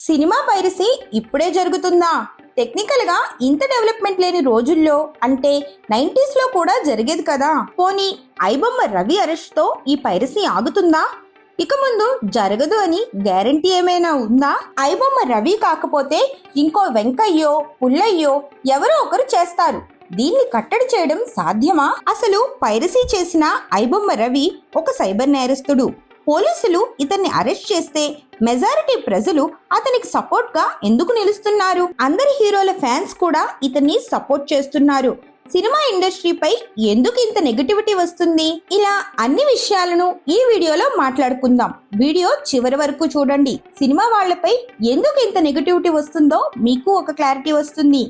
Cinema piracy ఇప్పుడే జరుగుతుందా? Technical గా ఇంత డెవలప్మెంట్ లేని రోజుల్లో అంటే 90s లో కూడా జరిగేది కదా. పోనీ ఐబొమ్మ రవి అరెస్ట్ తో ఈ పైరసీ ఆగుతుందా? ఇక ముందు జరగదు అని గ్యారంటీ ఏమైనా ఉందా? ఐబొమ్మ రవి కాకపోతే ఇంకో వెంకయ్యో పుల్లయ్యో ఎవరో ఒకరు చేస్తారు. దీన్ని కట్టడి చేయడం సాధ్యమా? అసలు పైరసీ చేసిన ఐబొమ్మ రవి ఒక సైబర్ నేరస్తుడు. పోలీసులు ఇతన్ని అరెస్ట్ చేస్తే మెజారిటీ ప్రజలు అతనికి సపోర్ట్ గా ఎందుకు నిలుస్తున్నారు? అందరి హీరోల ఫ్యాన్స్ కూడా ఇతన్ని సపోర్ట్ చేస్తున్నారు. సినిమా ఇండస్ట్రీపై ఎందుకు ఇంత నెగటివిటీ వస్తుంది? ఇలా అన్ని విషయాలను ఈ వీడియోలో మాట్లాడుకుందాం. వీడియో చివరి వరకు చూడండి. సినిమా వాళ్లపై ఎందుకు ఇంత నెగటివిటీ వస్తుందో మీకు ఒక క్లారిటీ వస్తుంది.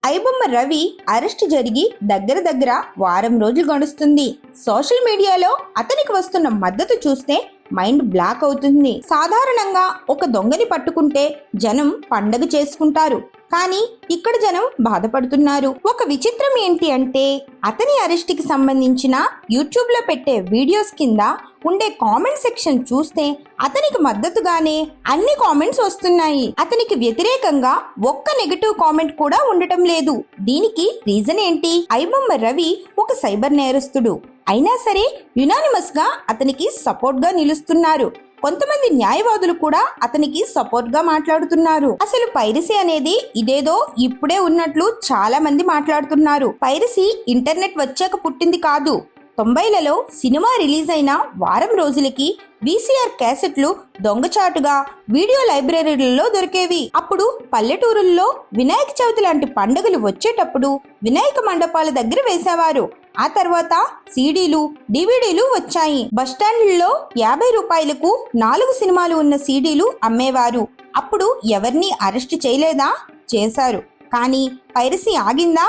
ఐబొమ్మ రవి అరెస్ట్ జరిగి దగ్గర వారం రోజులు గడుస్తుంది. సోషల్ మీడియాలో అతనికి వస్తున్న మద్దతు చూస్తే మైండ్ బ్లాక్ అవుతుంది. సాధారణంగా ఒక దొంగని పట్టుకుంటే జనం పండగ చేసుకుంటారు, కానీ ఇక్కడ జనం బాధపడుతున్నారు. ఒక విచిత్రం ఏంటి అంటే అతని అరెస్ట్ కి సంబంధించిన యూట్యూబ్ లో పెట్టే వీడియోస్ కింద ఉండే కామెంట్ సెక్షన్ చూస్తే అతనికి మద్దతుగానే అన్ని కామెంట్స్ వస్తున్నాయి. అతనికి వ్యతిరేకంగా ఒక్క నెగటివ్ కామెంట్ కూడా ఉండటం లేదు. దీనికి రీజన్ ఏంటి? ఐబొమ్మ రవి ఒక సైబర్ నేరస్తుడు అయినా సరే యునానిమస్ గా అతనికి సపోర్ట్ గా నిలుస్తున్నారు. కొంతమంది న్యాయవాదులు కూడా అతనికి సపోర్ట్ గా మాట్లాడుతున్నారు. అసలు పైరసీ అనేది ఇదేదో ఇప్పుడే ఉన్నట్లు చాలా మంది మాట్లాడుతున్నారు. పైరసీ ఇంటర్నెట్ వచ్చాక పుట్టింది కాదు. 90లలో సినిమా రిలీజ్ అయిన వారం రోజులకి VCR క్యాసెట్లు దొంగచాటుగా వీడియో లైబ్రరీలలో దొరికేవి. అప్పుడు పల్లెటూరుల్లో వినాయక చవితి లాంటి పండుగలు వచ్చేటప్పుడు వినాయక మండపాల దగ్గర వేసేవారు. ఆ తర్వాత సీడీలు డివిడీలు వచ్చాయి. బస్టాండ్లలో 50 రూపాయలకు 4 సినిమాలు ఉన్న సీడీలు అమ్మేవారు. అప్పుడు ఎవరిని అరెస్ట్ చేయలేదా? చేశారు. కానీ పైరసీ ఆగిందా?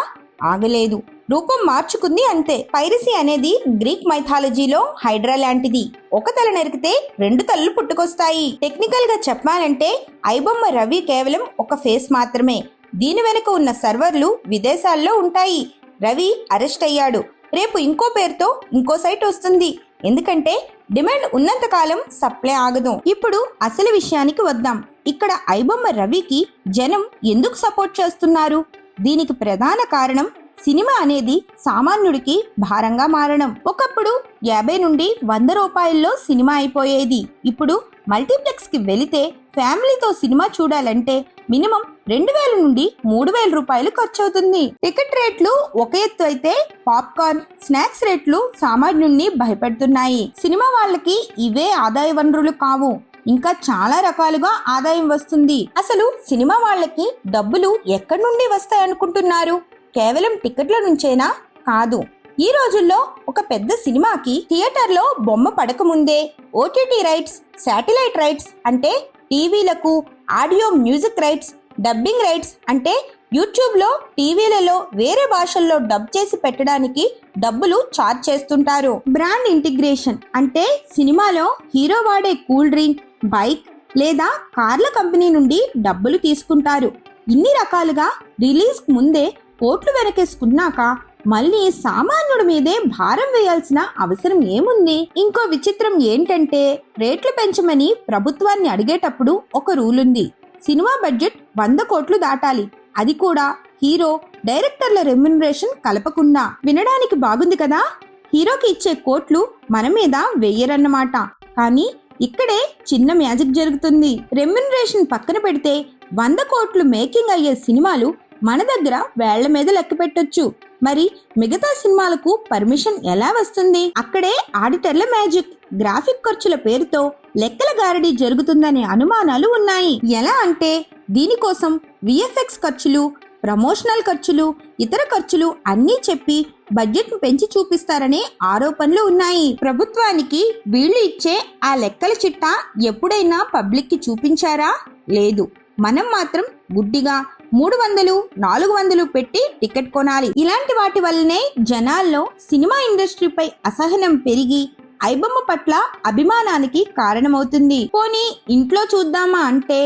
ఆగలేదు. రూపం మార్చుకుంది అంతే. పైరసీ అనేది గ్రీక్ మైథాలజీలో హైడ్రా లాంటిది. ఒక తల నరికితే 2 తలలు పుట్టుకొస్తాయి. టెక్నికల్ గా చెప్పాలంటే ఐబొమ్మ రవి కేవలం ఒక ఫేస్ మాత్రమే. దీని వెనుక ఉన్న సర్వర్లు విదేశాల్లో ఉంటాయి. రవి అరెస్ట్ అయ్యాడు. రేపు ఇంకో పేరుతో ఇంకో సైట్ వస్తుంది. ఎందుకంటే డిమాండ్ ఉన్నంత కాలం సప్లై ఆగదు. ఇప్పుడు అసలు విషయానికి వద్దాం. ఇక్కడ ఐబొమ్మ రవికి జనం ఎందుకు సపోర్ట్ చేస్తున్నారు? దీనికి ప్రధాన కారణం సినిమా అనేది సామాన్యుడికి భారంగా మారడం. ఒకప్పుడు 50 నుండి 100 రూపాయల్లో సినిమా అయిపోయేది. ఇప్పుడు మల్టీప్లెక్స్ కి వెళితే ఫ్యామిలీతో సినిమా చూడాలంటే మినిమం 2000 నుండి 3000 రూపాయలు ఖర్చు అవుతుంది. టికెట్ రేట్లు ఒక ఎత్తు అయితే పాప్కార్న్, స్నాక్స్ రేట్లు సామాన్యుడిని భయపెడుతున్నాయి. సినిమా వాళ్ళకి ఇవే ఆదాయ వనరులు కావు, ఇంకా చాలా రకాలుగా ఆదాయం వస్తుంది. అసలు సినిమా వాళ్ళకి డబ్బులు ఎక్కడి నుండి వస్తాయనుకుంటున్నారు? కేవలం టికెట్ల నుంచేనా? కాదు. ఈ రోజుల్లో ఒక పెద్ద సినిమాకి థియేటర్లో బొమ్మ పడకముందే OTT రైట్స్, శాటిలైట్ రైట్స్ అంటే టీవీలకు, audio music rights, dubbing rights అంటే యూట్యూబ్ లో టీవీలలో వేరే భాషల్లో డబ్ చేసి పెట్టడానికి డబ్బులు ఛార్జ్ చేస్తుంటారు. బ్రాండ్ ఇంటిగ్రేషన్ అంటే సినిమాలో హీరో వాడే కూల్ డ్రింక్, బైక్ లేదా కార్ల కంపెనీ నుండి డబ్బులు తీసుకుంటారు. ఇన్ని రకాలుగా రిలీజ్ ముందే కోట్లు వెనకేసుకున్నాక మళ్ళీ సామాన్యుడి మీదే భారం వేయాల్సిన అవసరం ఏముంది? ఇంకో విచిత్రం ఏంటంటే రేట్లు పెంచమని ప్రభుత్వాన్ని అడిగేటప్పుడు ఒక రూల్ ఉంది. సినిమా బడ్జెట్ 100 కోట్లు దాటాలి. అది కూడా హీరో, డైరెక్టర్ల రెమ్యునరేషన్ కలపకుండా. వినడానికి బాగుంది కదా? హీరోకి ఇచ్చే కోట్లు మన మీద వెయ్యరన్నమాట. కానీ ఇక్కడే చిన్న మ్యాజిక్ జరుగుతుంది. రెమ్యునరేషన్ పక్కన పెడితే 100 కోట్లు మేకింగ్ అయ్యే సినిమాలు మన దగ్గర వేళ్ల మీద లెక్క పెట్టొచ్చు. మరి మిగతా సినిమాలకు పర్మిషన్ ఎలా వస్తుంది? అక్కడే ఆడిటర్ల మ్యాజిక్. గ్రాఫిక్ ఖర్చుల పేరుతో లెక్కల గారడీ జరుగుతుందనే అనుమానాలు ఉన్నాయి. ఎలా అంటే దీనికోసం VFX ఖర్చులు, ప్రమోషనల్ ఖర్చులు, ఇతర ఖర్చులు అన్నీ చెప్పి బడ్జెట్ పెంచి చూపిస్తారనే ఆరోపణలు ఉన్నాయి. ప్రభుత్వానికి వీళ్లు ఇచ్చే ఆ లెక్కల చిట్టా ఎప్పుడైనా పబ్లిక్ కి చూపించారా? లేదు. మనం మాత్రం గుడ్డిగా 300, 400 పెట్టి టికెట్ కొనాలి. ఇలాంటి వాటి వల్లనే జనాల్లో సినిమా ఇండస్ట్రీపై అసహనం పెరిగి ఐబొమ్మ పట్ల అభిమానానికి కారణమవుతుంది. పోనీ ఇంట్లో చూద్దామా అంటే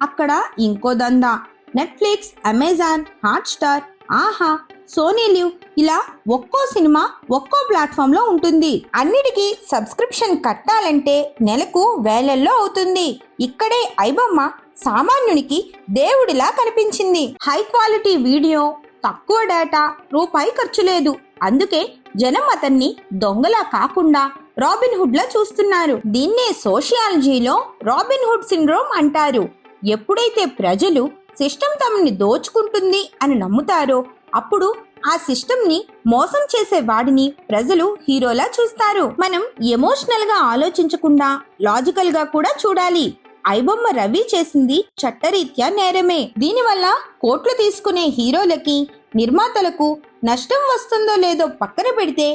అక్కడ ఇంకో దందా. నెట్ఫ్లిక్స్, అమెజాన్, హాట్స్టార్, ఆహా సోనీ లివ్ ఇలా ఒక్కో సినిమా ఒక్కో ప్లాట్ఫామ్ లో ఉంటుంది. అన్నిటికీ సబ్స్క్రిప్షన్ కట్టాలంటే నెలకు వేలల్లో అవుతుంది. ఇక్కడే ఐబొమ్మ సామాన్యునికి దేవుడిలా కనిపించింది. హై క్వాలిటీ వీడియో, తక్కువ డేటా, రూపాయి ఖర్చు లేదు. అందుకే జనం అతన్ని దొంగలా కాకుండా రాబిన్ హుడ్ లా చూస్తున్నారు. దీన్నే సోషియాలజీలో రాబిన్ హుడ్ సిండ్రోమ్ అంటారు. ఎప్పుడైతే ప్రజలు సిస్టమ్ తమని దోచుకుంటుంది అని నమ్ముతారో అప్పుడు ఆ సిస్టమ్ ని మోసం చేసే వాడిని ప్రజలు హీరోలా చూస్తారు. మనం ఎమోషనల్ గా ఆలోచించకుండా లాజికల్ గా కూడా చూడాలి. ఐబొమ్మ రవి చేసింది చట్టరీత్యా నేరమే. దీనివల్ల కోట్లు తీసుకునే హీరోలకి, నిర్మాతలకు నష్టం వస్తుందో లేదో పక్కన పెడితే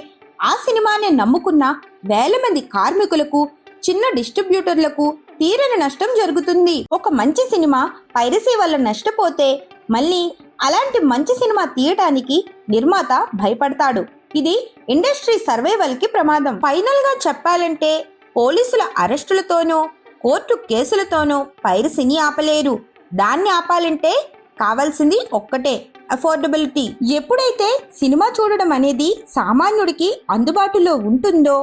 ఆ సినిమాని నమ్ముకున్న వేల మంది కార్మికులకు, చిన్న డిస్ట్రిబ్యూటర్లకు తీరని నష్టం జరుగుతుంది. ఒక మంచి సినిమా పైరసీ వల్ల నష్టపోతే మళ్ళీ అలాంటి మంచి సినిమా తీయటానికి నిర్మాత భయపడతాడు. ఇది ఇండస్ట్రీ సర్వైవల్ కి ప్రమాదం. ఫైనల్ గా చెప్పాలంటే పోలీసుల అరెస్టులతోనో కోర్టు కేసులతోనో పైరసీని ఆపలేరు. దాన్ని ఆపాలంటే కావాల్సింది ఒక్కటే, అఫోర్డబిలిటీ. ఎప్పుడైతే సినిమా చూడడం అనేది సామాన్యుడికి అందుబాటులో ఉంటుందో,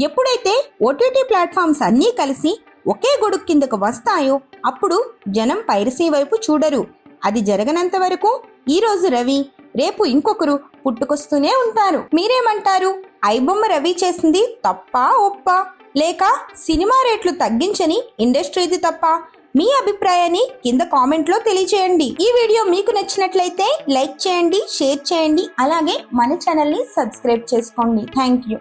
ఎప్పుడైతే ఓటీటీ ప్లాట్ఫామ్స్ అన్నీ కలిసి ఒకే గొడుగు కిందకు వస్తాయో అప్పుడు జనం పైరసీ వైపు చూడరు. అది జరగనంత వరకు ఈ రోజు రవి, రేపు ఇంకొకరు పుట్టుకొస్తూనే ఉంటారు. మీరేమంటారు? ఐబొమ్మ రవి చేసింది తప్పా ఒప్పా? లేక సినిమా రేట్లు తగ్గించని ఇండస్ట్రీది తప్ప? మీ అభిప్రాయాన్ని కింద కామెంట్ లో తెలియచేయండి. ఈ వీడియో మీకు నచ్చినట్లయితే లైక్ చేయండి, షేర్ చేయండి, అలాగే మన ఛానల్ ని సబ్స్క్రైబ్ చేసుకోండి. Thank you.